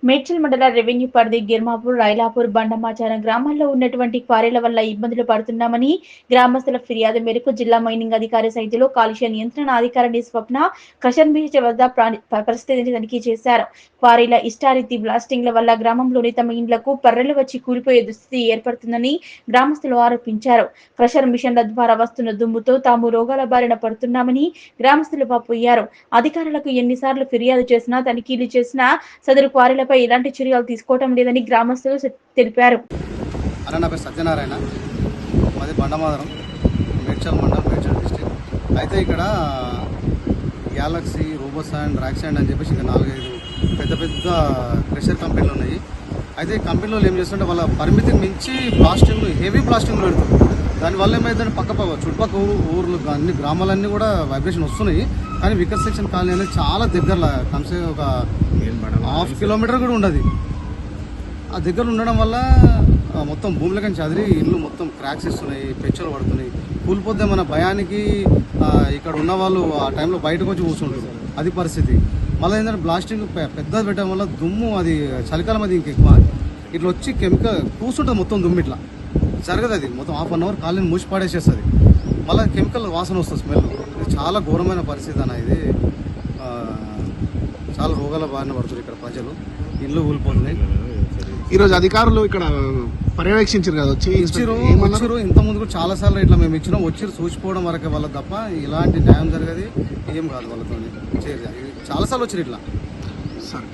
మేడ్చల్ మండల రెవెన్యూ పరిధి గిర్మాపూర్, రైలాపూర్, బండమాచారం గ్రామాల్లో ఉన్నటువంటి క్వారీల వల్ల ఇబ్బందులు పడుతున్నామని గ్రామస్తుల ఫిర్యాదు మేరకు జిల్లా మైనింగ్ అధికారి సైతులో కాలుష్య నియంత్రణ అధికారిని స్వప్న క్రషర్ బీచ్ వద్ద పరిస్థితిని తనిఖీ చేశారు. క్వారీల ఇష్టారీతి బ్లాస్టింగ్ల వల్ల గ్రామంలోని తమ ఇండ్లకు పర్రెలు వచ్చి కూలిపోయే దుస్థితి ఏర్పడుతుందని గ్రామస్తులు ఆరోపించారు. క్రషర్ మిషన్ల ద్వారా వస్తున్న దుమ్ముతో తాము రోగాల బారిన పడుతున్నామని గ్రామస్తులు వాపోయారు. అధికారులకు ఎన్నిసార్లు ఫిర్యాదు చేసినా, తనిఖీలు చేసినా సదరు క్వారీలపై ఎలాంటి చర్యలు తీసుకోవడం లేదని గ్రామస్తులు తెలిపారు. నా పేరు సత్యనారాయణ, మాది బండమాదరం, మేడ్చల్ మండలం, మేడ్చల్ డిస్ట్రిక్ట్. అయితే ఇక్కడ గ్యాలక్సీ, రోబోసాండ్, రాక్సాండ్ అని చెప్పేసి ఇంకా 4-5 పెద్ద పెద్ద ప్రెషర్ కంపెనీలు ఉన్నాయి. అయితే ఈ కంపెనీలో ఏం చేస్తుంటే వాళ్ళ పరిమితిని మించి ప్లాస్టింగ్, హెవీ ప్లాస్టింగ్ పెడుతుంది. దానివల్ల ఏమైందంటే చుట్టుపక్కల ఊర్లు అన్ని గ్రామాలన్నీ కూడా వైబ్రేషన్ వస్తున్నాయి. కానీ వికర్ సెక్షన్ కాలనీ అనేది చాలా దగ్గరలో, కనీసం ఒక 1/2 కిలోమీటర్ కూడా ఉండదు. ఆ దగ్గర ఉండడం వల్ల మొత్తం భూమిలోకి చదిరి ఇల్లు మొత్తం క్రాక్స్ ఇస్తున్నాయి, పెచ్చలు పడుతున్నాయి. కూలిపోద్దామన్న భయానికి ఇక్కడ ఉన్న వాళ్ళు ఆ టైంలో బయటకు వచ్చి కూర్చుంటారు. అది పరిస్థితి. మళ్ళీ ఏంటంటే బ్లాస్టింగ్ పెద్దది పెట్టడం వల్ల దుమ్ము, అది చలికాలం అది ఇంకెక్కువ ఇట్లా వచ్చి కెమికల్ కూర్చుంటుంది. మొత్తం దుమ్ము ఇట్లా జరగదు. అది మొత్తం 1/2 అవర్ కాలేని మూసి పడేసేస్తుంది. మళ్ళీ కెమికల్ వాసన వస్తుంది, స్మెల్. ఇది చాలా ఘోరమైన పరిస్థితి అన్న. ఇది చాలా రోగాల బారిన పడుతుంది. ఇక్కడ ప్రజలు ఇల్లు కూలిపోతున్నాయి. ఈరోజు అధికారులు ఇక్కడ పర్యవేక్షించారు కదా, వచ్చారు. ఇంత ముందు కూడా చాలా సార్లు ఇట్లా మేము ఇచ్చినాం, వచ్చి చూసిపోవడం వరకే వాళ్ళ తప్ప ఇలాంటి న్యాయం జరగదు, ఏం కాదు వాళ్ళతో. చాలా సార్లు వచ్చారు ఇట్లా. సరే.